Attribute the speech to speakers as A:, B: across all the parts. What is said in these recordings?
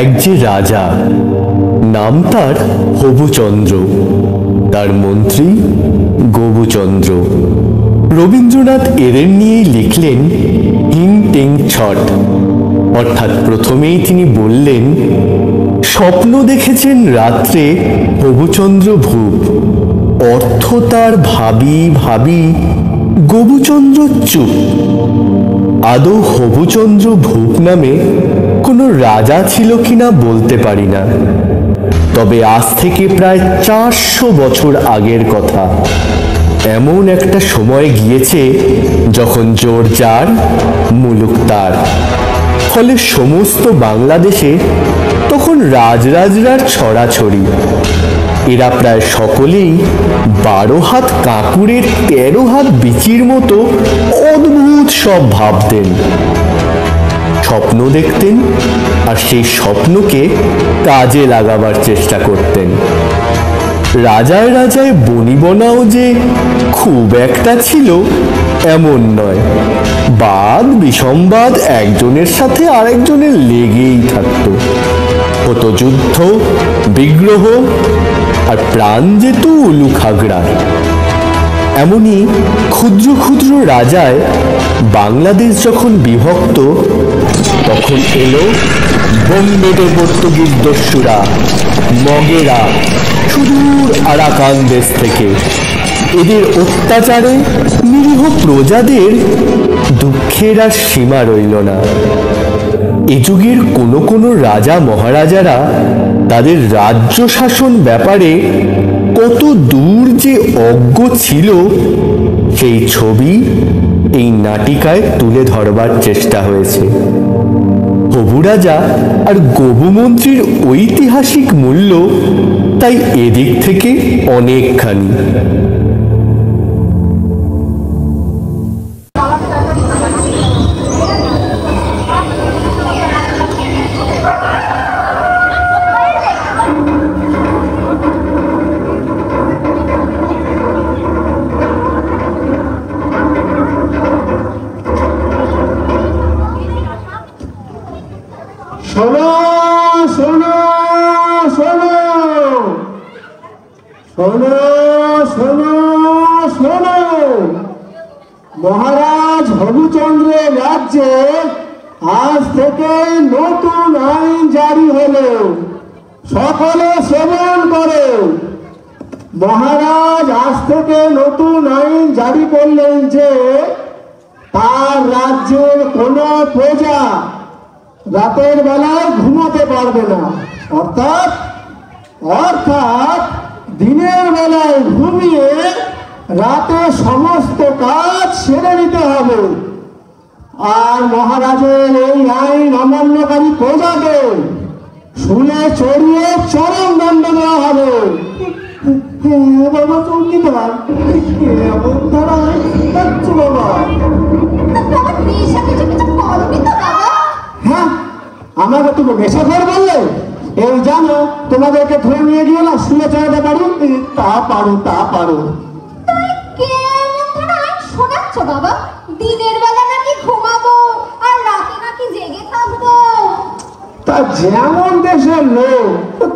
A: এক যে রাজা, নাম তার হবুচন্দ্র, তার মন্ত্রী গবুচন্দ্র। রবীন্দ্রনাথ এদের নিয়েই লিখলেন হিং টিং ছট। অর্থাৎ প্রথমেই তিনি বললেন, স্বপ্ন দেখেছেন রাত্রে হবুচন্দ্র ভূপ। অর্থ তার ভাবি ভাবি গবুচন্দ্র চুপ। আদৌ হবুচন্দ্র ভূপ নামে কোনো রাজা ছিল কিনা বলতে পারি না, তবে আজ থেকে প্রায় 400 বছর আগের কথা। এমন একটা সময় গিয়েছে যখন জোর যার মুলুক তার। ফলে সমস্ত বাংলাদেশে তখন রাজরাজরার ছড়াছড়ি। এরা প্রায় সকলেই 12 হাত কাঁকুড়ের 13 হাত বিচির মতো অদ্ভুত সব ভাবতেন, স্বপ্ন দেখতেন, আর সেই স্বপ্নকে কাজে লাগাবার চেষ্টা করতেন। রাজায় রাজায় বনিবনাও যে খুব একটা ছিল এমন নয়। বাদ বিসম্বাদ একজনের সাথে আরেকজনের লেগেই থাকত। হতো যুদ্ধ, বিগ্রহ, আর প্রাণ যেত উলুখাগড়ার। এমনই ক্ষুদ্র ক্ষুদ্র রাজায় বাংলাদেশ যখন বিভক্ত, তখন এলো বোম্বেতে পর্তুগিজ দস্যুরা, মগেরা, সুদূর আরাকান দেশ থেকে। এদের অত্যাচারে নিরীহ প্রজাদের দুঃখের আর সীমা রইল না। এ যুগের কোনো কোনো রাজা মহারাজারা তাদের রাজ্য শাসন ব্যাপারে কত দূর যে অজ্ঞ ছিল, সেই ছবি এই নাটিকায় তুলে ধরবার চেষ্টা হয়েছে। হবু রাজা আর গবু মন্ত্রীর ঐতিহাসিক মূল্য তাই এদিক থেকে অনেকখানি।
B: শোনো শোনো শোনো শোনো শোনো শোনো, মহারাজ হবুচন্দ্রের রাজ্যে আজ থেকে নতুন আইন জারি হলো। সকলে শ্রবণ করো। মহারাজ আজ থেকে নতুন আইন জারি করলেন যে তার রাজ্যের কোনো প্রজা রাতের বেলায় ঘুমাতে পারবে না। অর্থাৎ দিনের বেলায় ঘুমিয়ে রাতে সমস্ত কাজ সেরে নিতে হবে। আর মহারাজের এই আইন অমান্যকারী প্রজাকে শুনে চড়িয়ে চরম দণ্ড দেওয়া হবে। বাবা চৌকিদার, এমন তারা বাবা। হ্যাঁ, আমাকে তুমি নেশাখোর বললে? এই জানো তোমাদেরকে ধরে নিয়ে গিয়ে না শুনে চালাতে পারি? তা পারো, তা পারো।
C: শোনাচ্ছ বাবা, দিনের বেলা নাকি ঘুমাবো আর রাতে নাকি জেগে থাকবো।
B: তা যেমন দেশের লোক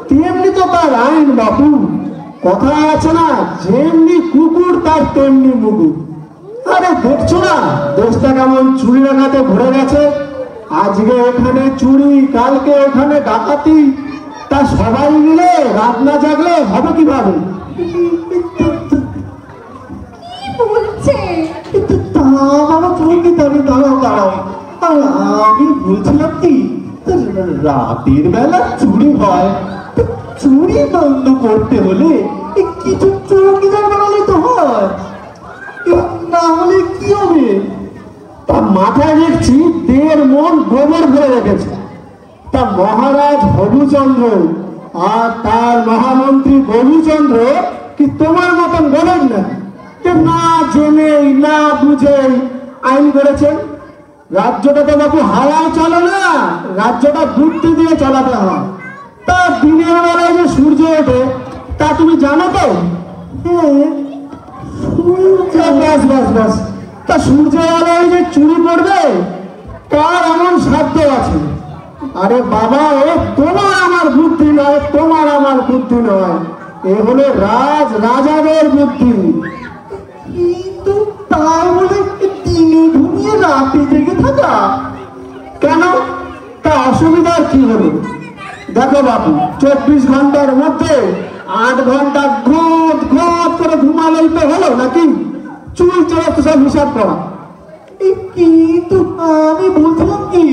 B: তেমনি তো তার আইন বাপু। কথা আছে না, যেমনি কুকুর তার তেমনি মুকুর। আরে দেখছো না দেশটা কেমন চুরি ডাকাতে ভরে গেছে। আজকে এখানে চুরি, কালকে ওখানে ডাকাতি। তা সবাই মিলে রাত না জাগলে হবে কিভাবে? আমি বলছিলাম কি, রাতের বেলা চুরি হয়, চুরি বন্ধ করতে হলে কিছু চৌকিদার বানালে তো হয়, না হলে কি হবে? তা মাথায় দেখছি 1.5 মণ গোবর ভরে রেখেছে। তা মহারাজ হবুচন্দ্র আর তার মহামন্ত্রী গবুচন্দ্র কি তোমার মতন বলেন না যে না জেনেই না বুঝেই আইন করেছেন? রাজ্যটা তো বাবু হাওয়ায় চলে না, রাজ্যটা বুদ্ধি দিয়ে চালাতে হয়। তা দিনের বেলায় যে সূর্য ওঠে তা তুমি জানো তো? ব্যাস ব্যাস ব্যাস। তা সূর্য আলোয় যে চুরি করবে কার এমন সাধ্য আছে? আরে বাবা, এ তোমার আমার বুদ্ধি নয়, তোমার আমার বুদ্ধি নয়, এ হলো রাজাদের বুদ্ধি। কিন্তু তাই বলে দিনে ঘুমিয়ে রাতে জেগে থাকা কেন? তা অসুবিধার কি হলো? দেখো বাবু, 24 ঘন্টার মধ্যে 8 ঘন্টা ঘুম করে ঘুমালেই তো হলো নাকি? চুল চড়া তো সব হিসাব করা। কিন্তু আমি বলছিলাম কি,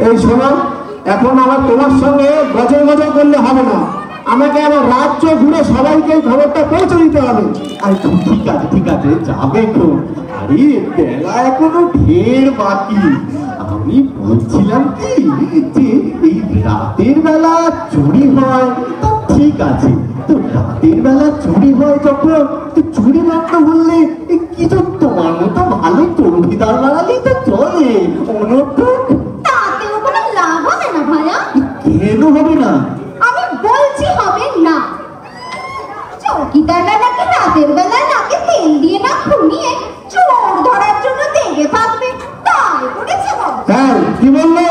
B: এই শোনো, এখন আমার তোমার সঙ্গে গজল করলে হবে না, আমাকে আমার রাজ্য ঘুরে সবাইকে খবরটা পৌঁছে দিতে হবে। আরে ঠিক আছে যাবে তো। আরে বেলা এখনো ঢের বাকি। আমি বলছিলাম কি, যে এই রাতের বেলা চুরি হয়, ঠিক আছে, তো রাতের বেলা চুরি হয় যখন, তো চুরি মাত্র বললে কিছু তোমার মতো ভালো চৌকিদার বানালেই তো চলে।
C: তাতেও কোনো লাভ হবে না ভাইয়া।
B: কেন হবে না?
C: আমি বলছি হবে না। চৌকিদাররা নাকি রাতের বেলায় নাকে তেল দিয়ে না খুনিয়ে চোর ধরার জন্য দেখে থাকবে, তাই করেছে বাবা।
B: হ্যাঁ, কি বললো?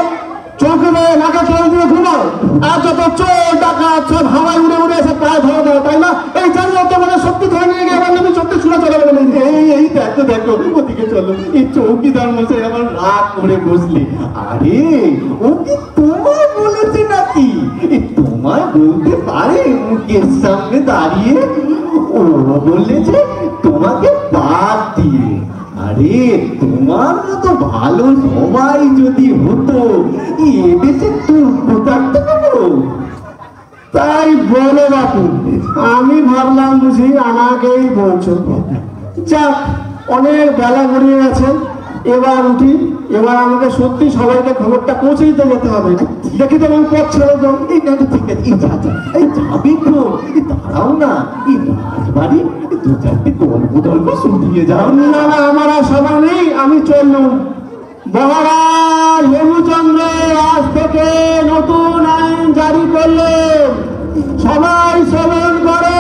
B: চৌকিদার নাকে তেল দিয়ে ঘুমায়, আর যত চোর ডাকাত সব হাওয়ায় উড়ে এসে প্রায় ধরে দেয়, তাই না? এই জানলো তোমাদের সত্যি ধরে নিয়ে গিয়ে আমার নামে সত্যি শুনে চলে গেলেন। এই দেখো ওদিকে চলো, এই চৌকিদার মশাই আমার রাগ করে বসলে। আরে ও কি তোমায় বলেছে নাকি? তোমায় বলতে পারে মুখের সামনে দাঁড়িয়ে? ও বলেছে তোমাকে বাদ দিয়ে। আরে তোমার মতো ভালো সবাই যদি হতো, এদেশে তাই বলো বাপু। আমি ভাবলাম বুঝি আমাকেই বলছো। যাক, অনেক বেলা গড়িয়ে গেছে, এবার উঠি। এবার আমাকে সত্যি সবাইকে খবরটা পৌঁছে দিতে যেতে হবে। দেখি তো আমি পথ ছেড়ে যাও। ঠিক আছে, এই যাবি তো, দাঁড়াও না, এই রাজবাড়ি 2-4টে গল্প শুনিয়ে যাও। না, আমার আর সবাই নেই, আমি চললুম। মহারাজ হেমচন্দ্র আজ থেকে নতুন আইন জারি করলেন, সবাই শ্রবণ করে।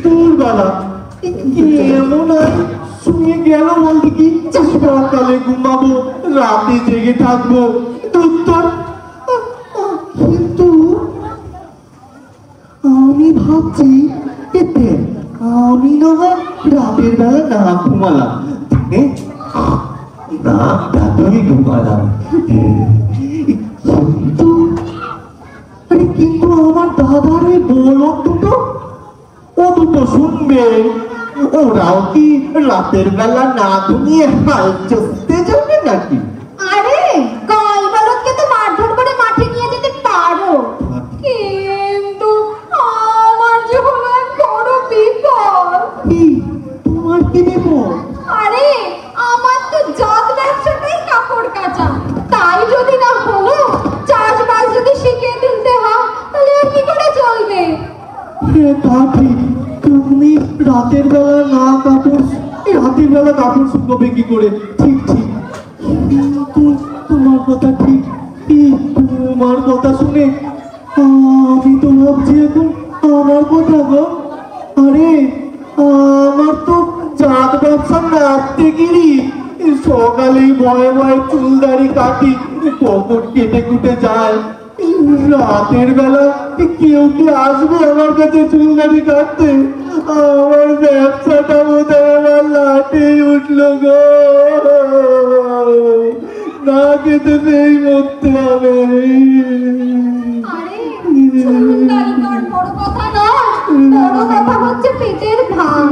B: তোর গলা এমন শুয়ে গেল বলতে কি, সকালে ঘুমাবো, রাতে জেগে থাকবো, কিন্তু আমি ভাবছি এতে আমি না রাতের বেলা না ঘুমালাম, না রাতেই ঘুমালাম, কিন্তু আমার দাদার ওই বলদ দুটো শুনবে, ওরাও কি রাতের বেলা না ঘুমিয়ে হাল চলতে যাবে নাকি?
C: আরে গাই বলদকে তো মারধর করে মাঠে নিয়ে যেতে পারো, কিন্তু আমার যে হলো এক বড় বিপদ।
B: তোমার কি বিপদ?
C: আরে আমার তো জাত ব্যবসাটাই কাপড় কাচা, তাই যদি না হলো, চাষবাস যদি শিখিয়ে তুলতে হয়, তাহলে আর কি করে চলবে?
B: তা ঠিক, তুমি রাতের বেলা কাপড় শুকোবে কি করে? ঠিক, কিন্তু তোমার কথা ঠিক, তোমার কথা শুনে আমি তো ভাবছি এখন আমার কথা গো। আরে আমার তো জাত ব্যবসা নাড়তে গিরি, সকালেই ভয়ে চুলদারি কাটি, কখন কেটে কুটে যায়। রাতের বেলা কেউ কি আসবে আমার কাছে চুলদারি কাটতে? আমার ব্যবসাটা বোধহয় আমার লাটে উঠলো গো, না খেতে সেই মরতে হবে।
C: আরে চুলদারি কর বড় কথা নয়, বড় কথা হচ্ছে পেটের ভাত।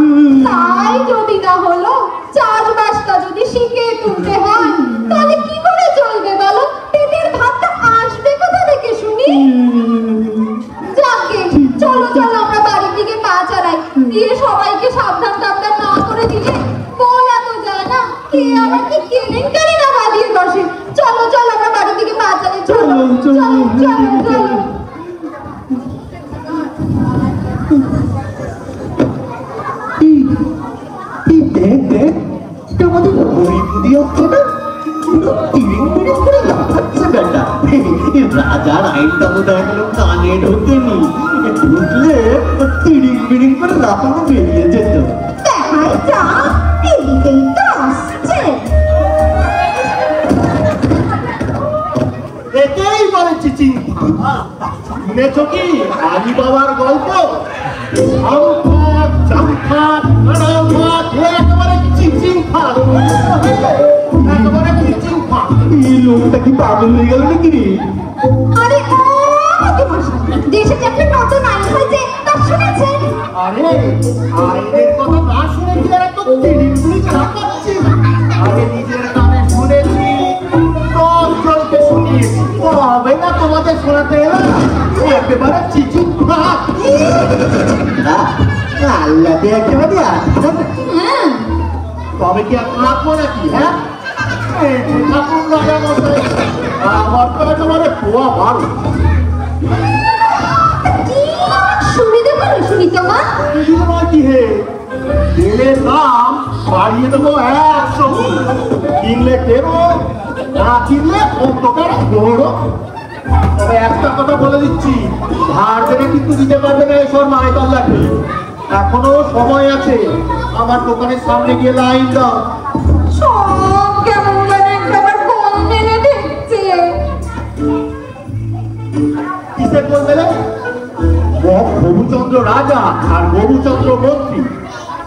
C: তাই যদি না হলো, চাষবাসটা যদি শিখিয়ে তুলতে হয়, তাহলে কি করে চলবে বলো? পেটের ভাতটা আসবে কোথা থেকে শুনি? যাকে চলো আমরা বাড়ির দিকে পা চালাই, দিয়ে সবাইকে সাবধান না করে দিলে বলা তো যায় না কে আবার কি কেলেঙ্কারি না বাঁধিয়ে বসে। চলো আমরা বাড়ির দিকে পা চালাই, চলো।
B: রাজার আইনটা বোধহয় কানে ঢোকেনি, ঢুকলে তিরিং বিড়িং করে লাফানো বেরিয়ে যেত।
C: দেখাই যা, এদিকেই তো আসছে।
B: শুনেছ কি আলী বাবার গল্প? আমফাট, জামফাট, নানাফাট, একেবারে চিচিং ফাট, একেবারে চিচিং ফাট। এই লোকটা কি পাগল হয়ে গেল নাকি রে?
C: আরে দেশে যে একটা নতুন আইন হয়েছে তা শুনেছেন?
B: আরে আইনের কথা না শুনে কি আর তো তিরিগুলি চালাচ্ছি? আরে নিজের কানে শুনেছি, 10 জনকে শুনিয়েছি, তবে না তোমাদের শোনাতে এলাম একেবারে চিচিং ফাট। আল্লাহ দিয়ে একেবারে
C: হ্যাঁ,
B: তবে কি আর থাকবো নাকি? হ্যাঁ, এই যে ঠাকুর রাজা মশাই আমার তো একেবারে পোয়া বারো।
C: কি সুবিধা হলো শুনি তোমার?
B: কি হে, তেলের দাম বাড়িয়ে দেবো 100, কিনলে কেনো, না কিনলে অন্ধকারে বড়। তবে একটা কথা বলে দিচ্ছি, ধার দেবে কিন্তু দিতে পারবে না এসব মাইকাল লাগবে। এখনো সময় আছে, আমার দোকানের সামনে গিয়ে লাইন দাও।
C: সব কেমন যেন একবার কম মেনে দেখছে।
B: কিসের কোন মেলে? গবুচন্দ্র রাজা আর গবুচন্দ্র মন্ত্রী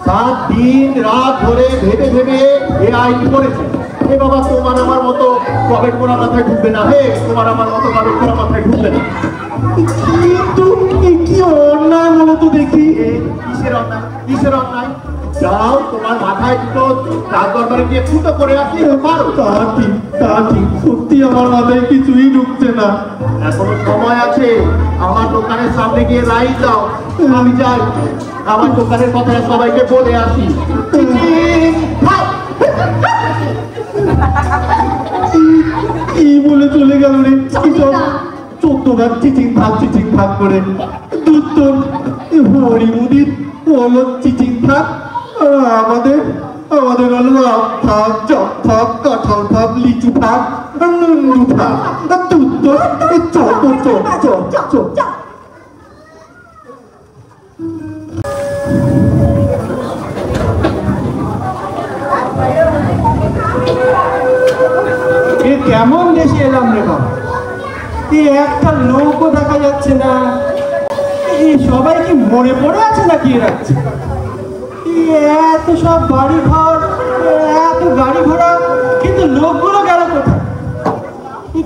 B: 7 দিন রাত ধরে ভেবে ভেবে এ আইন করেছে। এ বাবা, তোমার আমার মতো কবেট করা মাথায় ঢুকবে না। হে, তোমার আমার মতো কবেট করা মাথায় ঢুকবে না। কিন্তু কি অন্যায় বলো তো দেখি? কিসের অন্যায়? কিসের অন্যায়? যাও, তোমার মাথায় দুটো তার দরবারে গিয়ে ফুটো করে আসি পারো। তা ঠিক, সত্যি আমার মাথায় কিছুই ঢুকছে না। এখনো সময় আছে, আমার দোকানের সামনে গিয়ে লাইন দাও। আমি যাই, আমার দোকানের কথা সবাইকে বলে আসি। কি বলে চলে গেল রে? কি সব 14 ভাগ চিচিং ভাগ করে দুধ হরিমুদির হলো চিচিং ভাগ। আমাদের হলো আম ভাগ, জব ভাগ, কাঁঠাল ভাগ, লিচু ভাগ, নুনু ভাগ, দুধ চপ।
D: কেমন দেশে এলাম রে বাবা? একটা লোকও দেখা যাচ্ছে না। সবাই কি মরে পড়ে আছে নাকি এ রাখছে? এত সব বাড়ি ঘর, এত গাড়ি ঘোড়া, কিন্তু লোকগুলো গেল কোথায়?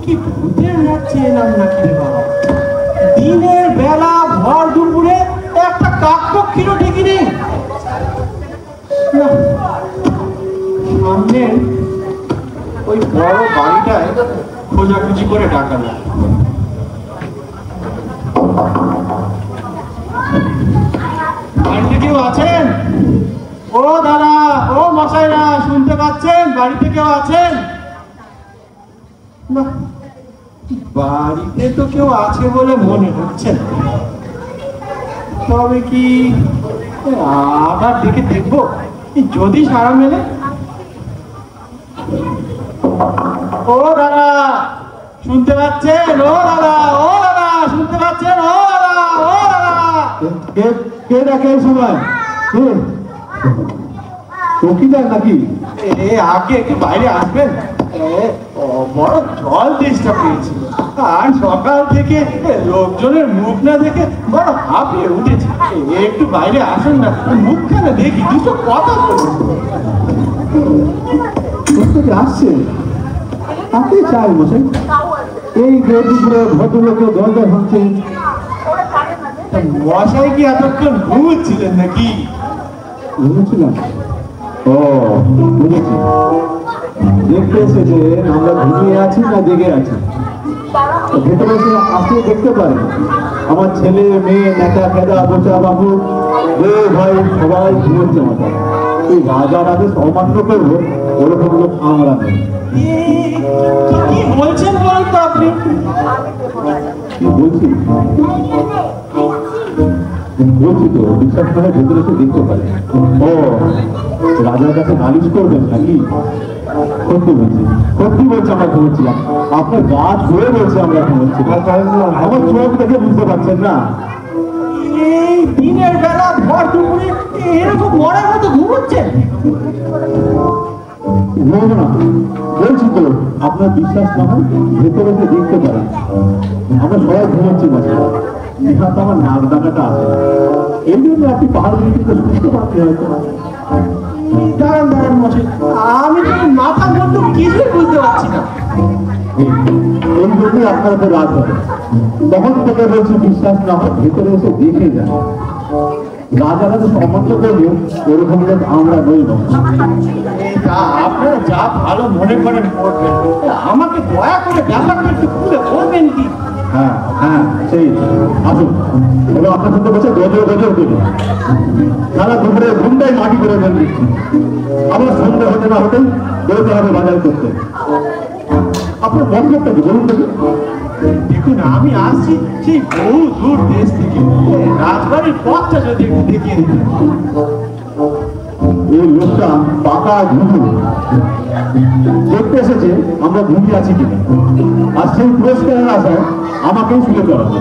D: কি ভূতের রাখছে এলাম নাকি রে বাবা? দিনের বেলা ভর দুপুরে একটা কাকপক্ষীরও ঠিকই নেই। সামনে ওই বড় বাড়িটায় খোঁজাখুঁজি করে ডাকালো। বাড়িতে কেউ আছেন? ও দাদা, ও মশাইরা, শুনতে পাচ্ছেন? বাড়িতে কেউ আছেন? না, বাড়িতে তো কেউ আছে বলে মনে হচ্ছে না। তবে কি আবার দেখে দেখবো, যদি সারা মেলে। ও দাদা, শুনতে পাচ্ছেন? ও দাদা শুনতে পাচ্ছেন? ও দাদা
B: কে ডাকে সময়? চৌকিদার নাকি?
D: আগে একটু বাইরে আসবেন, বড় জল তেষ্টা পেয়েছি। আর সকাল থেকে লোকজনের মুখ না দেখে বড় হাঁপিয়ে উঠেছে। একটু বাইরে আসুন না, মুখখানা দেখি, দুটো কথা বলুন।
B: আসছে আপনি চাই বসে এই দুপুরে ভদ্রলোকে দরজা ভাঙছেন।
D: মশাই কি এতক্ষণ ঘুমোচ্ছিলেন নাকি?
B: ঘুমেছিলাম? ও, বুঝেছি। দেখতে এসেছে আমরা ঘুমিয়ে আছি না জেগে আছি। ভেতরে এসে আপনি দেখতে পারেন আমার ছেলে মেয়ে, নেতা ফেদা, বোচা বাবু, ভাই সবাই ঘুমোচ্ছে মাথায়। এই রাজা রাজে অমান্য করবো ওরকম লোক আমরা নেই।
D: কি বলছেন বলেন তো আপনি?
B: কি বলছি তো, বিশ্বাস করে ভেতরে এসে দেখতে পারে। ও, রাজার কাছে নালিশ করবেন নাকি? সত্যি বলছি আমরা ঘুমোচ্ছিলাম। আপনার গা ছুঁয়ে বলছে আমরা ঘুমোচ্ছিলাম। আমার চোখ দেখে বুঝতে পারছেন না?
D: এই দিনের বেলা ভর দুপুরে এরকম মরার মতো ঘুমোচ্ছেন?
B: ঘুমবো না বলছি তো আপনার বিশ্বাস না হয় ভেতরে এসে দেখতে পারেন। আমরা সবাই ঘুমাচ্ছি মশাই, নিহাত আমার নাক ডাকাটা আছে, এই জন্য আপনি পাহাড় দিকে সুস্থ পাচ্ছি হয়তো।
D: দাঁড়ান দাঁড়ান মশাই, আমি তো মাথা মতো কিছুই বুঝতে পারছি না।
B: এই জন্যই আপনার উপর রাত হবে। তখন থেকে বলছি বিশ্বাস না হয় ভেতরে এসে দেখে যান। রাজারা তো সম্বন্ধ করলেও ওরকম লোক আমরা নই না।
D: তা আপনারা যা ভালো মনে করেন করবেন, আমাকে দয়া করে ব্যাপারটা একটু খুলে বলবেন কি?
B: হ্যাঁ হ্যাঁ সেই আসুন, এবার আপনার সাথে বসে গজর গজর করি। সারা দুপুরে ঘুমটাই মাটি করে দেন দিচ্ছি। আবার সন্ধ্যা হতে না হতেই বেরোতে হবে বাজার করতে। আপনার মন্তব্যটা কি বলুন দেখি?
D: দেখুন, আমি আসছি সেই বহু দূর দেশ থেকে, রাজবাড়ির পথটা যদি একটু দেখিয়ে দিতেন।
B: এই লোকটা পাকা ঘুঘু দেখতে এসেছে আমরা ঘুমিয়ে আছি কিনা, আর সেই পুরস্কারের আশায় আমাকেই শুনে করাবে।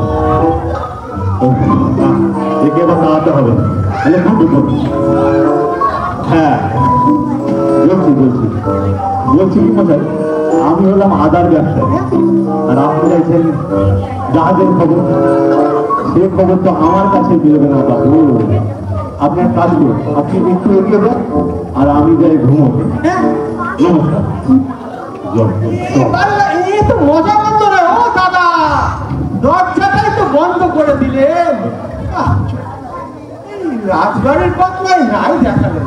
B: একে এবার দাঁড়াতে হবে, তাহলে খুব বিপদ। হ্যাঁ বলছি কি মশাই, আমি হলাম আদার ব্যবসায়ী, আর আপনি চাইছেন জাহাজের খবর। সে খবর তো আমার কাছে মিলবে না বাবু। আপনি এক কাজ করুন, আপনি একটু এগিয়ে দেন আর আমি যাই ঘুমোবো। নমস্কার।
D: এই তো মজা করতো না। ও দাদা, দরজাটাই তো বন্ধ করে দিলেন। এই রাজবাড়ির পথটাই নাই দেখালেন,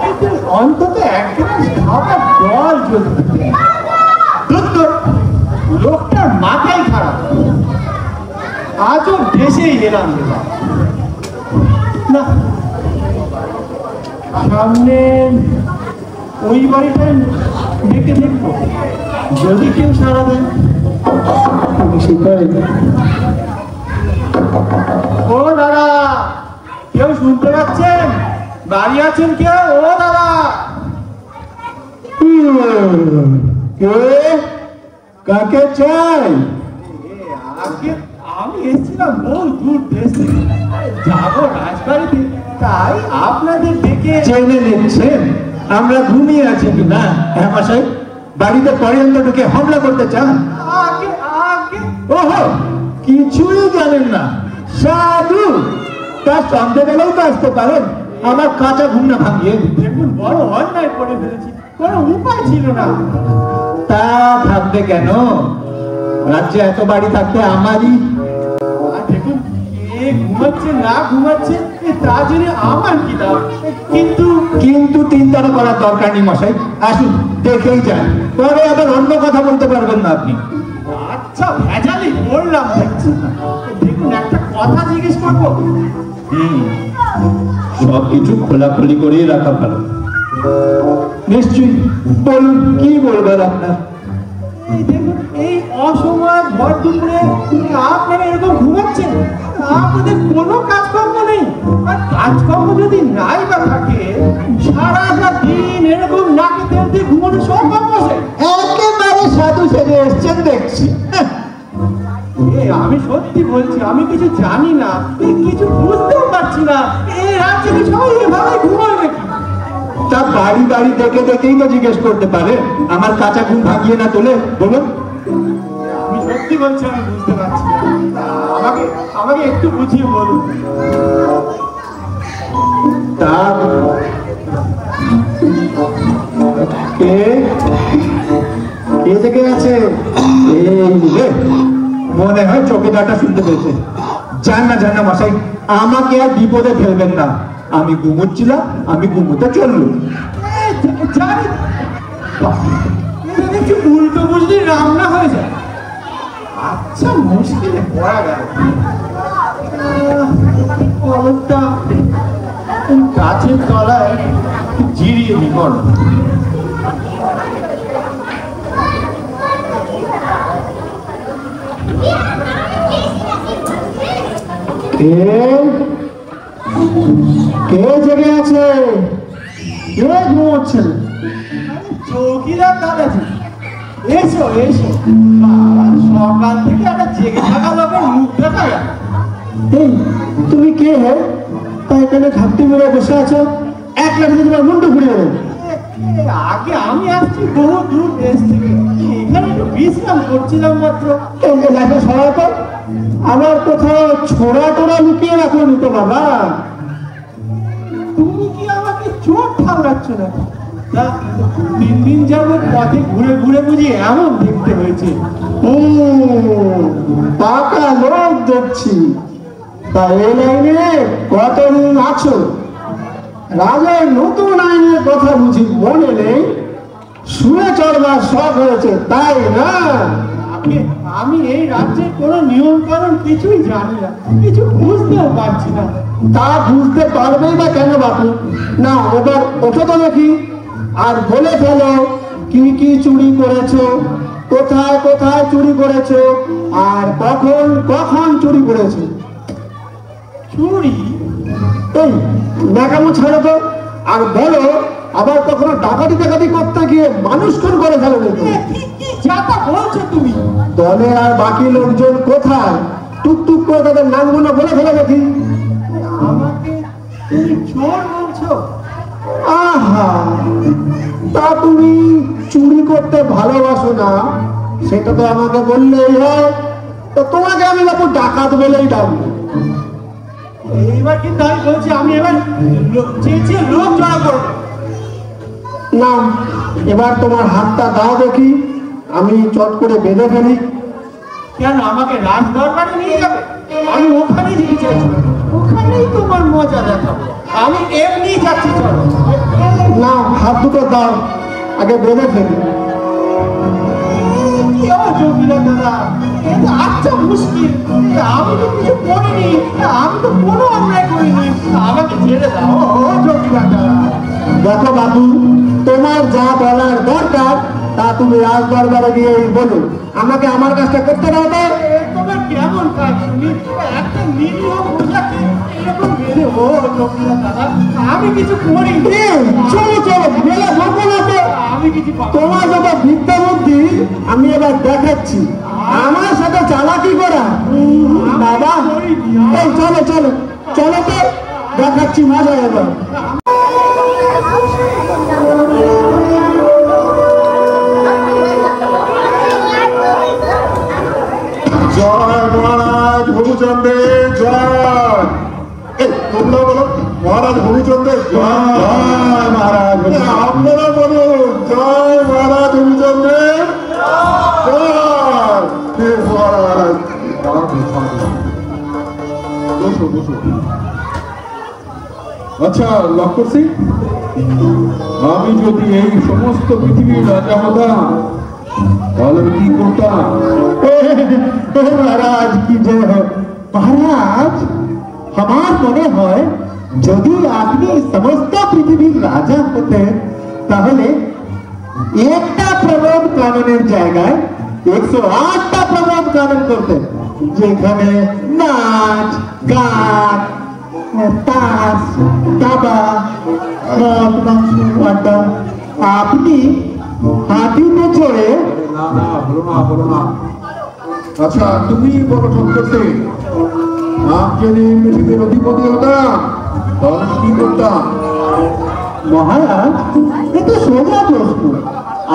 D: কিন্তু অন্তত এক গ্লাস খাবার জল যদি লোকটার মাথাই খারাপ। আজও দেশেই এলাম না, সামনে ওই বাড়িটায় ডেকে দেখবো, যদি কেউ সারা দেয়। ও দাদা, কেউ শুনতে পাচ্ছেন? বাড়ি আছেন কেউ? ও দাদা।
B: কাকে চাই?
D: আজকে আমি এসেছিলাম বহু দূর দেশ থেকে, যাবো রাজবাড়িতে, তাই আপনাদের ডেকে।
B: জেনে নিচ্ছেন আমরা ঘুমিয়ে আছি কিনা? হ্যাঁ মশাই, বাড়িতে পর্যন্ত ঢুকে হামলা করতে চান?
D: আগে আগে
B: ওহো, কিছুই জানেন না সাধু। তার সন্ধ্যেবেলাও তো আসতে পারেন, আমার কাঁচা ঘুম না ভাঙিয়ে।
D: দেখুন, বড় অন্যায় করে ফেলেছি, কোনো উপায় ছিল না।
B: তা থাকবে কেন? রাজ্যে এত বাড়ি থাকতে আমারই।
D: দেখুন, কে ঘুমাচ্ছে না ঘুমাচ্ছে তা জেনে আমার কি লাভ? কিন্তু
B: কিন্তু চিন্তা করার দরকার নেই মশাই, আসুন দেখেই যান, পরে আবার অন্য কথা বলতে পারবেন না আপনি।
D: আচ্ছা, ভেজালি বললাম দেখছি। দেখুন, একটা কথা জিজ্ঞেস করবো?
B: সবকিছু খোলাখুলি করেই রাখা ভালো। নিশ্চয়ই বলুন, কি বলবেন আপনার?
D: এই দেখুন, এই অসময় ভর দুপুরে আপনারা এরকম ঘুমাচ্ছেন, আপনাদের কোনো কাজকর্ম নেই। আর কাজকর্ম যদি নাই বা থাকে, সারাটা দিন এরকম নাকে তেল দিয়ে ঘুমানো সম্ভব বসে?
B: একেবারে সাধু সেজে এসছেন দেখছি।
D: আমি সত্যি বলছি, আমি কিছু জানি না, কিছু বুঝতেও পারছি না। এই রাজ্যে কি সবাই এভাবে ঘুমায় নাকি?
B: তা বাড়ি বাড়ি দেখে দেখেই তো জিজ্ঞেস করতে পারে, আমার কাঁচা ঘুম ভাঙিয়ে না তোলে। বলুন।
D: আমি সত্যি বলছি, আমি বুঝতে পারছি না। আমাকে আমাকে একটু বুঝিয়ে বলুন।
B: তা কে কে জেগে আছে? এই রে, মনে হয় চোখেদারটা শুনতে পেয়েছে। জান না মশাই, আমাকে আর বিপদে ফেলবেন না। আমি ঘুমোচ্ছিলাম, আমি ঘুমোতে চললুম।
D: জানি, একটু উল্টো বুঝলি রান্না হয়ে যায়। আচ্ছা, মুশকিলে পড়া গেল। অবস্থা গাছের তলায় জিরিয়ে নিকট।
B: কে জেগে আছে?
D: কে ঘুমোচ্ছেন? চৌকিদার দাদাজি, এসো এসো। বাবা, সকাল থেকে একটা জেগে থাকা লোকের মুখ দেখা যায়।
B: এই তুমি কে হে? তা এখানে ঘাপটি মেরে বসে আছো? এক লাঠি তোমার মুন্ডু ঘুরিয়ে দেবো।
D: আগে আমি আসছি বহু দূর দেশ থেকে, এখানে একটু বিশ্রাম করছিলাম মাত্র।
B: সহায়তা আমার কোথাও ছোড়া টোড়া লুকিয়ে রাখো তো বাবা।
D: তুমি কি আমাকে চোখ ঠান্ডাচ্ছ না? তা 3 দিন যাবত পথে ঘুরে ঘুরে বুঝি এমন দেখতে হয়েছে।
B: পাকা লোক দেখছি। তা এই লাইনে কতদিন আছো? রাজার নতুন আইনের কথা বুঝি মনে নেই? শুনে চলবার শখ হয়েছে তাই না?
D: আমি এই রাজ্যের কোনো নিয়ম কানুন কিছুই জানি না, কিছু বুঝতেও পারছি না।
B: তা বুঝতে পারবেই বা কেন বাপু? না এবার ওঠো তো দেখি, আর বলে ফেলো কি কি চুরি করেছো, কোথায় কোথায় চুরি করেছো, আর কখন কখন চুরি করেছো।
D: চুরি?
B: এই ন্যাকামো ছাড়ো তো, আর বলো আবার কখনো ডাকাতি টাকাতি করতে গিয়ে মানুষ খুন করে ফেলো নাকি?
D: কি যা তা বলছো তুমি?
B: দলে আর বাকি লোকজন কোথায়? টুকটুক করে তাদের নামগুলো বলে ফেলে দেখি।
D: আমাকে তুমি চোর বলছো?
B: আহা, তা তুমি চুরি করতে ভালোবাসো না সেটা তো আমাকে বললেই হয়। তো তোমাকে আমি বাপু ডাকাত বলেই ডাকবো।
D: এইবার কিন্তু আমি বলছি, আমি এবার চেয়েছি লোক জড়া করবো
B: না, এবার তোমার হাতটা দাও দেখি, আমি চট করে বেঁধে ফেলি।
D: কেন আমাকে রাজ দরবারে নিয়ে যাবে? আমি ওখানেই যেতে চাইছি, ওখানেই তোমার মজা দেখাবো। আমি এমনি যাচ্ছি, চলো।
B: না, হাত দুটো দাও, আগে বেঁধে ফেলি।
D: কি অযোগ্যতা দাদা, এটা আচ্ছা মুশকিল। আমি তো কিছু করিনি, আমি তো কোনো অন্যায় করিনি, আমাকে ছেড়ে দাও। অযোগ্যতা দাদা।
B: দেখো বাবু, তোমার যা বলার দরকার তা তুমি রাজ দরবারে গিয়ে বলো। আমাকে আমার কাজটা করতে দাও তো।
D: তোমার কেমন কাজ শুনি? একটা নিরীহ প্রজাকে এরকম মেরে, ও অযোগ্যতা দাদা, আমি কিছু করিনি।
B: চলো চলো, মেলা ভাবো না তো।
D: আমি কিছু
B: তোমার যত বিদ্যা বুদ্ধি আমি এবার দেখাচ্ছি। আমার সাথে চালাকি করা বাবা। এই চলো চলো চলো তো, দেখাচ্ছি মজা এবার।
E: জয় মহারাজ হবুচন্দ্রের জয়। এই তোমরা বলো মহারাজ হবুচন্দ্রের জয়। মহারাজ আপনারা বলুন জয় মহারাজ হবুচন্দ্রের জয়। হে মহারাজ, বসো বসো। আচ্ছা লক্ষণ সিং, আমি যদি এই সমস্ত পৃথিবীর রাজা হতাম তাহলে কি করতাম?
B: মহারাজ কি যে মহারাজ, আমার মনে হয় যদি আপনি সমস্ত পৃথিবীর রাজা হতেন তাহলে একটা প্রবন্ধ কাননের জায়গায় 108টা প্রবন্ধ কানন করতেন, যেখানে নাচ গান তাস দাবা মদ মাংস আড্ডা আপনি হাতিতে চড়ে।
E: না না, বলো না বলো না। আচ্ছা তুমি বলো লক্ষণ সিং, আমি যদি পৃথিবীর অধিপতি হতাম তাহলে কি করতাম?
B: মহারাজ, এটা সোজা প্রশ্ন।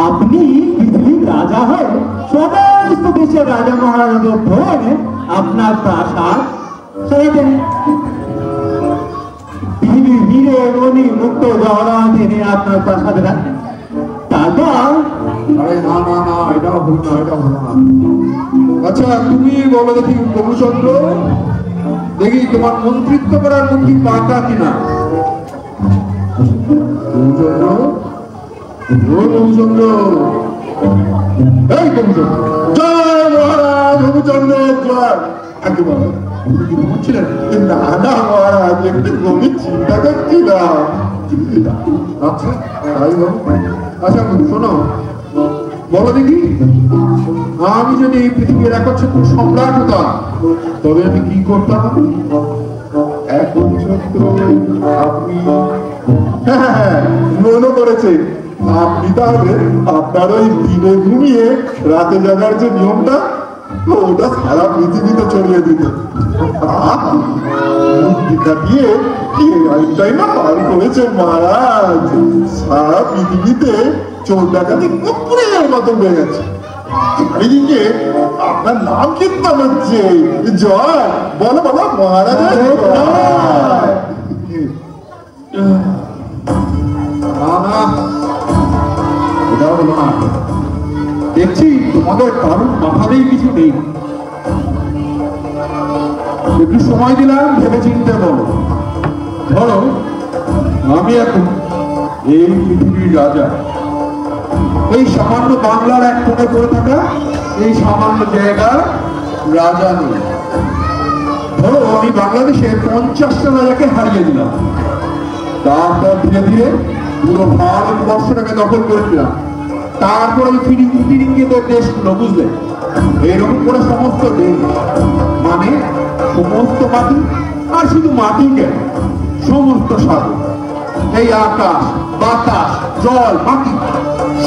B: আপনি পৃথিবীর রাজা হয়ে সমস্ত দেশের রাজা মহারাজাদের ধরে আপনার প্রাসাদ সাজাতেন। পৃথিবীর হিরে মণি মুক্ত জহরাত এনে আপনার প্রাসাদে রাখেন। তারপর
E: আরে না না না, এটা হলো না, এটা হলো না। আচ্ছা তুমি বলো দেখি প্রভুচন্দ্র, দেখি তোমার মন্ত্রিত্ব করার বুদ্ধি পাকা কিনা। প্রভুচন্দ্র, ও প্রভুচন্দ্র, এই প্রভুচন্দ্র, জয় মহারাজ প্রভুচন্দ্রের জয়। আগে বলো কিছু বলছিলেন? না না মহারাজ, একটু গভীর চিন্তা করছিলাম। আচ্ছা তাই বলো। আচ্ছা শোনো, বলো দেখি আমি যদি এই পৃথিবীর একচ্ছত্র সম্রাট হতাম তবে আমি কি করতাম? একচ্ছত্র আপনি, হ্যাঁ মনে করেছে, আপনি তাহলে আপনার ওই দিনে ঘুমিয়ে রাতে জাগার যে নিয়মটা ওটা সারা পৃথিবীতে ছড়িয়ে দিত। দীঘা দিয়ে কি লাইফটাই না পার করেছে মহারাজ। সারা পৃথিবীতে চোর ডাকাতি কুকুরের মতো বেড়ে গেছে। চারিদিকে আপনার নাম কীর্তন হচ্ছে। জয়, বলো বলো মহারাজের জয়।
F: এটা হলো না, দেখছি তোমাদের কারণ মাথাতেই কিছু নেই। একটু সময় দিলাম, ভেবে চিন্তে বলো। ধরো আমি এখন এই পৃথিবীর রাজা, এই সামান্য বাংলার এক কোণে পড়ে থাকা এই সামান্য জায়গার রাজা নেই। ধরো আমি বাংলাদেশের 50টা রাজাকে হারিয়ে দিলাম, তারপর ধীরে ধীরে পুরো ভারতবর্ষটাকে দখল করে দিলাম। তারপর ওই ফিরিঙ্গিদের দেশগুলো, বুঝলে, এইরকম করে সমস্ত দেশ, মানে সমস্ত মাটি, আর শুধু মাটি কেন, সমস্ত সাগর, এই আকাশ বাতাস জল মাটি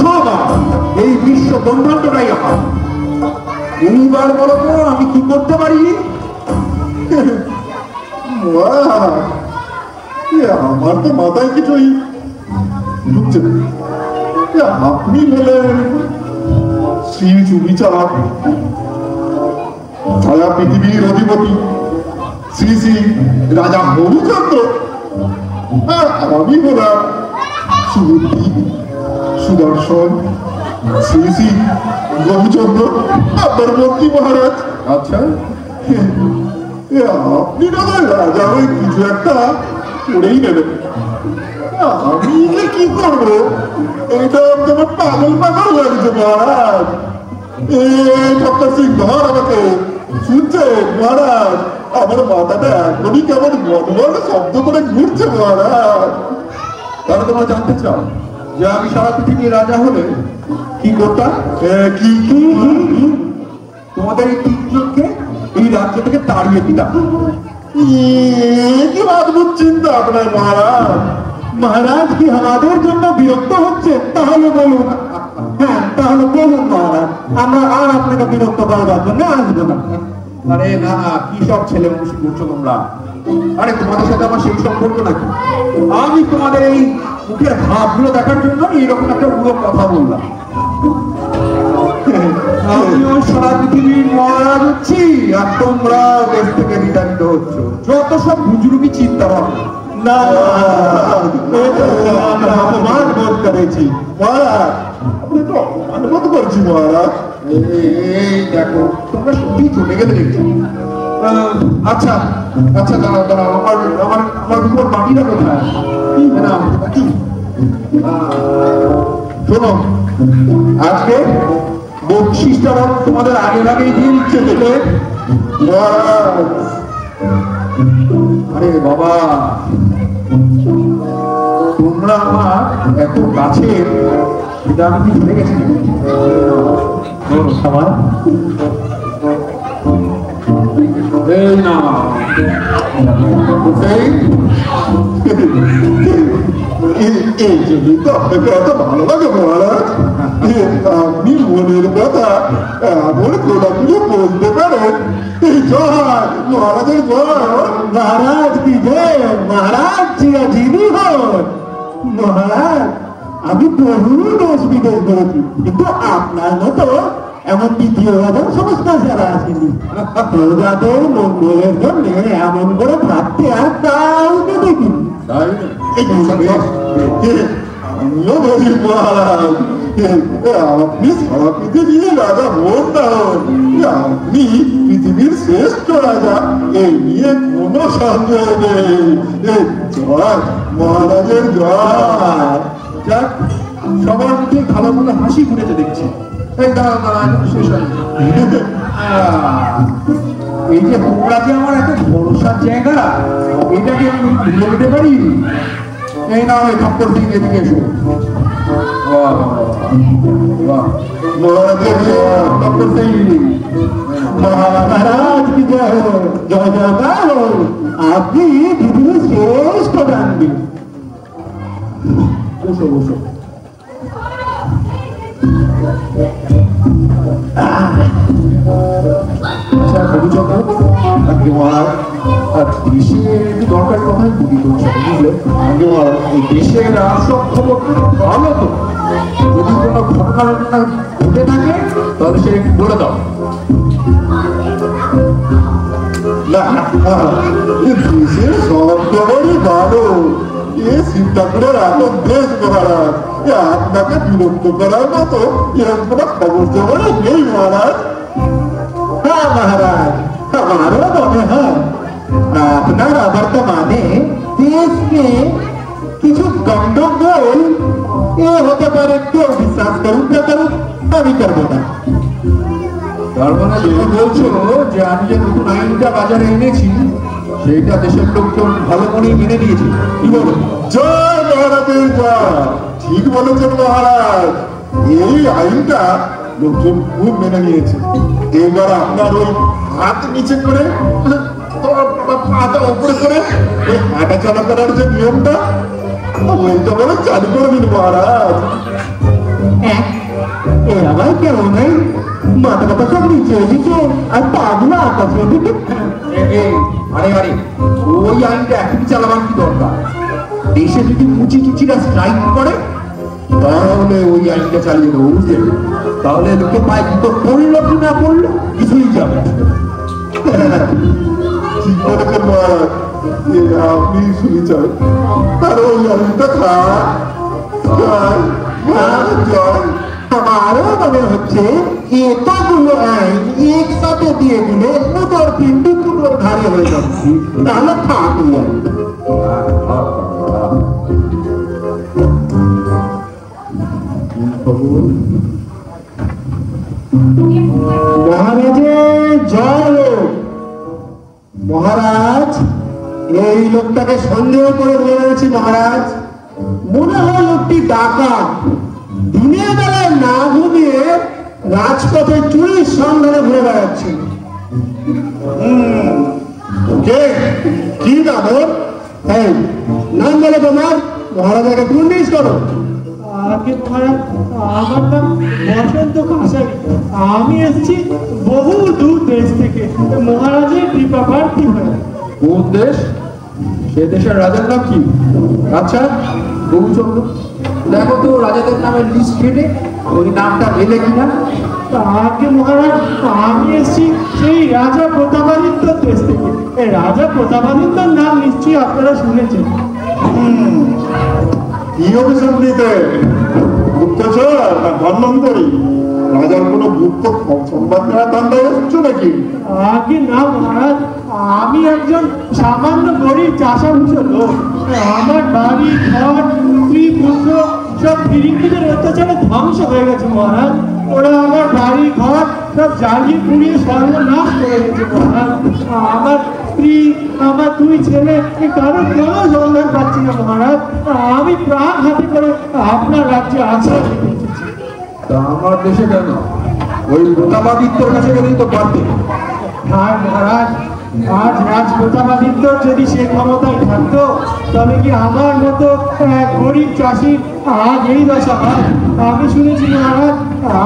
F: সব আমার, এই বিশ্ব ব্রহ্মাণ্ডটাই আমার। এইবার বলো তো আমি কি করতে পারি?
E: আমার তো মাথায় কিছুই ঢুকছে না। আপনি হলেন শ্রী সুবিচার, সারা পৃথিবীর অধিপতি শ্রী শ্রী রাজা হরিচন্দ্র। আমি হলাম সুবুদ্ধি সুদর্শন শ্রী শ্রী গৌচন্দ্র, আপনার মন্ত্রী মহারাজ।
F: আচ্ছা,
E: আপনি না রাজা হয়ে কিছু একটা করেই নেবেন। আমি কি করবো? এটা তোমার পাগল পাগল লাগছে মহারাজ। ডক্টর সিং ধর আমাকে, শুনছে মহারাজ? আমার মাথাটা এখনই কেমন বড় শব্দ করে ঘুরছে মহারাজ।
F: তাহলে তোমরা জানতে চাও যে আমি সারা পৃথিবীর রাজা হলে কি করতাম?
E: কি কি
F: তোমাদের এই তিনজনকে এই রাজ্য থেকে তাড়িয়ে দিতাম।
E: কি অদ্ভুত চিন্তা আপনার মহারাজ।
D: মহারাজ কি আমাদের জন্য বিরক্ত হচ্ছে? তাহলে বলুন। হ্যাঁ, তাহলে বলুন মহারাজ, আমরা আর আপনাকে বিরক্ত করবার জন্য আসবো না।
F: আরে না না, কি সব ছেলে মানুষ করছো তোমরা? আরে তোমাদের সাথে আমার সেই সম্পর্ক নাকি? আমি তোমাদের এই মুখের ভাবগুলো দেখার জন্য এইরকম একটা পুরো কথা বললাম। আমিও সারা পৃথিবীর মহারাজ হচ্ছি, আর তোমরা দেশ থেকে বিতাড়িত হচ্ছ। যত সব বুজরুকি চিন্তা ভাবনা।
D: না, আমরা অপমান বোধ করেছি
E: মহারাজ। আপনি তো অনুমতি করছি মহারাজ।
F: এই দেখো, তোমরা সত্যি চলে গেলে দেখছি। আচ্ছা আচ্ছা, দাঁড়াও দাঁড়াও, আমার আমার আমার উপর মাটিটা কোথায়? না, শোনো, আজকে বকশিসটা তোমাদের আগে আগেই দিয়ে দিচ্ছে দেখে। আরে বাবা, তোমরা আমার এত কাছের, এটা আমি কি ভুলে গেছি? সবার এই না,
E: এই জন্যই তো আপনাকে এত ভালো লাগে মহারাজ। আপনি মনের কথা এমন কোনগুলো বলতে পারেন। জয় মহারাজের জয়।
D: মহারাজ কি জয়, মহারাজ চিরজীবী হন। মহারাজ, আমি বহু দেশ বিদেশ করেছি, কিন্তু আপনার মতো এমন দ্বিতীয় রাজার সংস্থা যারা আসেনি। প্রজাদের মঙ্গলের জন্য এমন করে ভাবতে আর কাউকে দেখিনি।
E: আমিও বলি মহারাজ, আপনি সারা পৃথিবীর রাজা হন না হন, আপনি পৃথিবীর শ্রেষ্ঠ রাজা, এই নিয়ে কোনো সন্দেহ নেই। জয় মহারাজের জয়।
F: যাক, সবার মুখে ভালো মতো হাসি ফুটেছে দেখছি। এই দাঁড়া দাঁড়া, শেষ হয়। এই যে তোমরা যে আমার এত ভরসার জায়গা, এটাকে আমি ভুলে যেতে পারি? এই না, ওই ঠাকুর দিন এদিকে এসো।
E: মহারাজের জয়।
F: ঠাকুর দিন
D: মহারাজ কি জয় হোক, জয় জয়কার হোক। আপনি পৃথিবীর শ্রেষ্ঠ গান্ধী।
F: বসো বসো। সরকারি কথাই বুঝি করছে, বুঝলে? আগে এই দেশের আসল খবর ভালো তো, যদি কোনো ঘটনা ঘটে থাকে তাহলে সে একটু বলে দাও।
E: না, দেশের সব খবরই ভালো। এ চিন্তা করে রাখুন দেশ মহারাজ, আপনাকে বিরক্ত করার মতো এরকম কোনো খবর খবরে নেই মহারাজ।
B: হ্যাঁ মহারাজ, আমারও মনে হয় আপনার বর্তমানে দেশকে কিছু গন্ডগোল এ হতে পারে। কেউ বিশ্বাস করুন না করুন, আমি করবো না।
F: তার মানে তুমি বলছো যে আমি যে নতুন আইনটা বাজারে এনেছি সেইটা দেশের লোকজন ভালো মনেই মেনে নিয়েছে, কি বলো?
E: জয় মহারাজের জয়। ঠিক বলেছেন মহারাজ, এই আইনটা লোকজন খুব মেনে নিয়েছে। এবার আপনার ওই হাত নিচে করে পাটা উপরে করে ওই হাঁটা চলা করার যে নিয়মটা ওইটা বলে চালু করে দিন মহারাজ।
B: এ আবার কেমন নেই, মাথা কথা সব নিচে এসেছে আর পাগুলো আকাশে দিকে।
F: আরে আরে, ওই আইনটা এখনই চালাবার কি দরকার? দেশে যদি মুচি টুচিরা স্ট্রাইক করে তাহলে ওই আইনটা চালিয়ে দেবো, বুঝলে? তাহলে লোকে পায়, কিন্তু পড়লো কি না পড়লো কিছুই যাবে না।
E: ঠিক বলেছেন মহারাজ, আপনি শুনেছেন। আর ওই আইনটা খান জয়।
B: আমারও মনে হচ্ছে এতগুলো আইন একসাথে দিয়ে দিলে উদর পিন্ডু কুটোর ধারে হয়ে যাচ্ছে, তাহলে থাকবে। মহারাজের জয় হোক। মহারাজ, এই লোকটাকে সন্দেহ করে ধরে রয়েছি মহারাজ। মনে হয় লোকটি ডাকাত, দিনের বেলায় না ঘুমিয়ে রাজপথে চুরির সন্ধানে ঘুরে বেড়াচ্ছে। কি দাদর? এই নাম বলে তোমার, মহারাজাকে পুলিশ করো।
D: আগে মহারাজ, আমার নাম বসন্ত কাছারি। আমি এসেছি বহু দূর দেশ থেকে মহারাজের কৃপা প্রার্থী হয়ে।
F: কোন দেশ? সে দেশের রাজার নাম কি? আচ্ছা গৌরচন্দ্র, দেখো তো রাজাদের নামের লিস্ট কেটে ওই নামটা মেলে কিনা।
D: আগে মহারাজ, আমি এসেছি সেই রাজা প্রতাপাদিত্যর দেশ থেকে। এই রাজা প্রতাপাদিত্যর নাম নিশ্চয়ই আপনারা শুনেছেন।
E: কি অভিযোগ নিতে? গুপ্তচর না ধন্বন্তরী? রাজার কোনো গুপ্ত সংবাদ নেওয়ার ধান্দায় এসছো নাকি?
D: আগে না মহারাজ, আমি একজন সামান্য গরিব চাষাভূষ লোক। আমার বাড়ি ঘর স্ত্রী পুত্র সব ফিরিঙ্গিদের অত্যাচারে ধ্বংস হয়ে গেছে মহারাজ। ওরা আমার বাড়ি ঘর সব জ্বালিয়ে পুড়িয়ে সর্বনাশ করে গেছে মহারাজ। আমার স্ত্রী, আমার দুই ছেলে কারো কোনো সন্ধান পাচ্ছি না মহারাজ। আমি প্রাণ হাতে করে আপনার রাজ্যে আশ্রয় নিতে এসেছি।
F: তা আমার দেশে কেন? ওই প্রতাপাদিত্যর কাছে গেলেই তো পারতে।
D: আর মহারাজ, আজ রাজ প্রতাপাদিত্য যদি সে ক্ষমতায় থাকতো তবে কি আমার মতো এক গরিব চাষির আজ এই দশা হয়? আমি শুনেছি মহারাজ,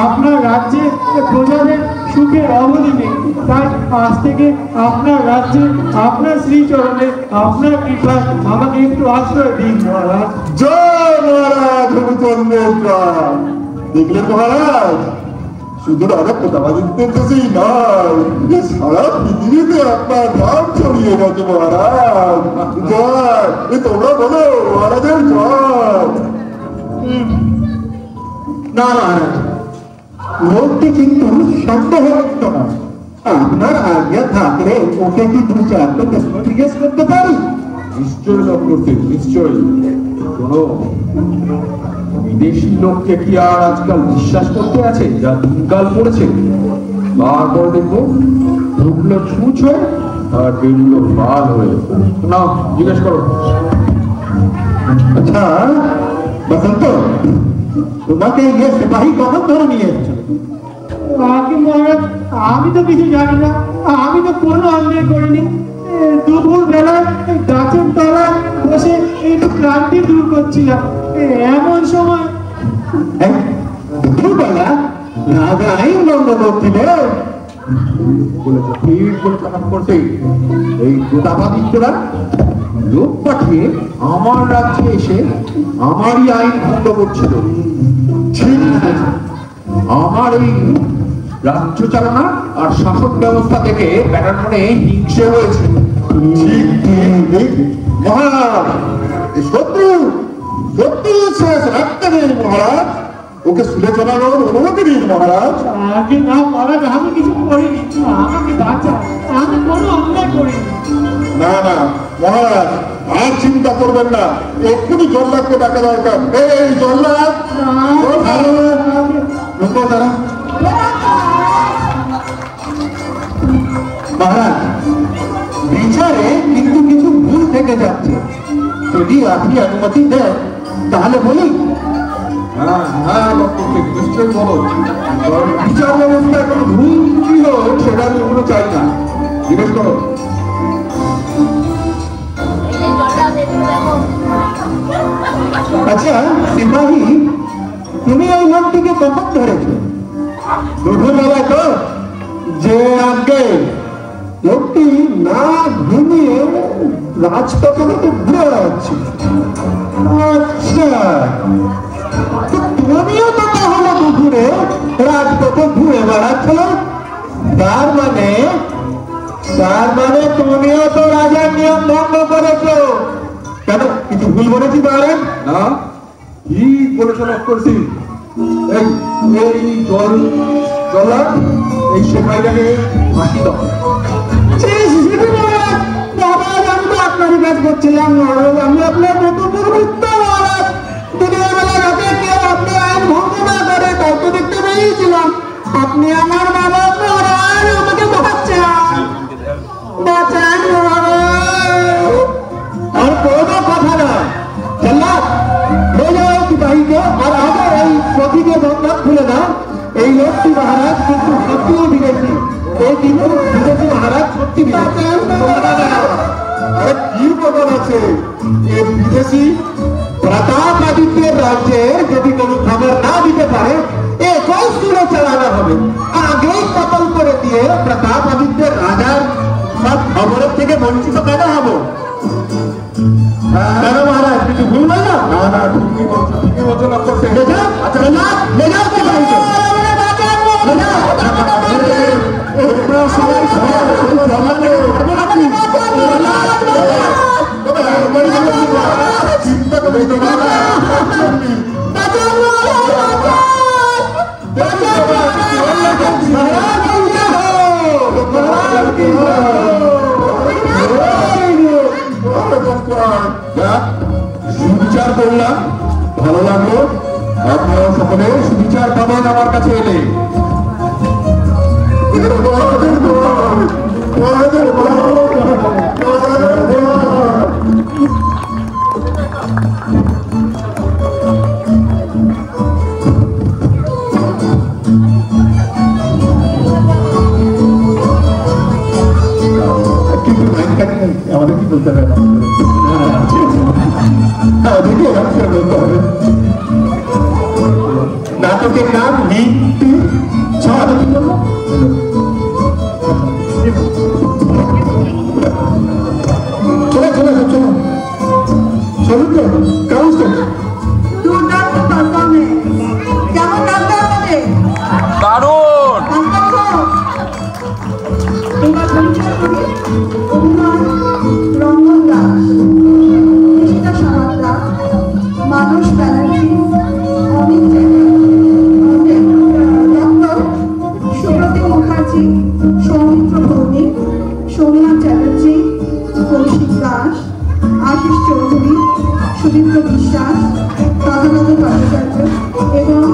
D: আপনার রাজ্যে প্রজাদের সুখের অবধি নেই। তাই আজ থেকে আপনার রাজ্যে আপনার শ্রীচরণে আপনার কৃপায় আমাকে একটু আশ্রয় দিন মহারাজ।
E: জয় মহারাজ হরিচন্দ্রের জয়। দেখলেন মহারাজ, শুধু রাজা প্রতাপাদিত্যের দেশেই নয়, সারা পৃথিবীতে আপনার নাম ছড়িয়ে গেছে মহারাজ। জয়। তোমরা বলো মহারাজের জয়।
B: না মহারাজ, লোকটি কিন্তু সন্দেহমুক্ত না। আপনার আজ্ঞা থাকলে ওকে কি দু চারটে প্রশ্ন জিজ্ঞেস করতে পারি?
F: নিশ্চয়ই চক্রবর্তী, নিশ্চয়ই। শোনো, বিদেশি লোককে কি আর আজকাল বিশ্বাস করতে আছে? যা দিনকাল পড়েছে, তারপর দেখবো ঢুকলো ছুঁচ হয়ে আর বেরুলো বাল হয়ে। না, জিজ্ঞেস করো।
B: আচ্ছা বসন্ত, তোমাকে ইয়ে সিপাহী কখন ধরে নিয়ে এসছো?
D: আগে মহারাজ, আমি তো কিছু জানি না। আমি তো কোনো অন্যায় করিনি। দুপুর বেলা গাছের তলায় বসে একটু ক্লান্তি দূর করছিলাম, এমন সময়
B: দুপুরবেলা রাজা আইন বন্ধ করছিল।
F: বলেছে ঠিক বলেছে। করতে এই প্রতাপাদিত্যরা লোক পাঠিয়ে আমার রাজ্যে এসে আমারই আইন ভঙ্গ করছিল। ঠিক আমার এই রাজ্য চালনা আর শাসন ব্যবস্থা থেকে ব্যাটার মনে হিংসে হয়েছে।
E: ঠিক ঠিক মহারাজ, এই শত্রু শেষ রাখতে নেই মহারাজ, ওকে শুনে চলানোর অনুমতি দিন মহারাজ।
D: আগে না মহারাজ, আমি কিছু করিনি, আমাকে বাঁচাও, আমি কোনো অন্যায় করিনি।
E: না না মহারাজ, আর চিন্তা করবেন না, এক্ষুনি জল্লাদকে ডাকা দরকার। এই জল্লাদ,
F: তারা মহারাজ, বিচারে কিন্তু কিছু ভুল থেকে যাচ্ছে, যদি আপনি অনুমতি দেন তাহলে বলি। হ্যাঁ হ্যাঁ, নিশ্চয়ই বলো। বিচার ব্যবস্থায় কোনো ভুল ছিল সেটা আমি ওগুলো চাই না, জিজ্ঞেস করো। আচ্ছা সিপাহী, তুমি ওই লোকটিকে কখন ধরেছো? দুপুরবেলা তো, যে আগে লোকটি না ঘুমিয়ে রাজপথে তো ঘুরে বেড়াচ্ছে। আচ্ছা, তুমিও তো তাহলে দুপুরে রাজপথে ঘুরে বেড়াচ্ছ, তার মানে তুমিও তো রাজার নিয়ম ভঙ্গ করেছো। কেন, কিছু ভুল বলেছি তাহলে? না, ঠিক বলেছ করছি। এই জল্লাদ, এই সেখাইটাকে ফাঁসি দাও। আপনারই কাজ করছিলাম মহারাজ, আমি আপনার বক্তব্য মহারাজ। দিনের বেলা রাতে কেউ আপনার আইন ভঙ্গ না করে তাই তো দেখতে পেয়েছিলাম। আপনি আমার বাবা মহারাজ, আমাকে বাঁচান বাঁচান মহারাজ। আর কোনো কথা না, জল্লাদ বোঝাও সিপাহীকে, আর আগে এই প্রতিকে বন্ধ খুলে দাও। এই লোকটি মহারাজ কিন্তু সত্যিই বিদেশি, এই কিন্তু বিদেশি মহারাজ, সত্যি বিদেশি।
E: আরে কি ব্যাপার আছে, এই বিদেশি
F: প্রতাপ আদিত্যের রাজ্যে যদি কোনো খবর না দিতে পারে, একই সুরে চালানো হবে। আগেই কতল করে দিয়ে প্রতাপ আদিত্যের রাজার সব খবরের থেকে বঞ্চিত কেন হবো? কেন মহারাজ, কিছু ভুল হয় না?
E: না না, ঠিকই বলছো না করতে। চিন্তা করে সুবিচার করলাম, ভালো লাগলো। আপনারা সকলে সুবিচার পাবেন আমার কাছে এলে। আমাদের কি বলতে হবে? নাটকের নাম নীতি ছড়া। চলে চলে চলো, চলুন তো কাউন্সিল।
G: দুর্দান্ত পারফরমেন্স, কেমন লাগবে আমাদের?
H: দারুণ।
G: এবার পরিচয় করি, অভিনয় রঙ্গন দাস, নিশিতা সামাদ্রা, মানস ব্যানার্জি, অমিত ডক্টর সুব্রত মুখার্জি, সৌমিত্র ভৌমিক, সৌমিনাথ চ্যাটার্জি, কৌশিক দাস, আশিস চৌধুরী, সুদীপ্ত বিশ্বাস, রাধানাথ ভট্টাচার্য এবং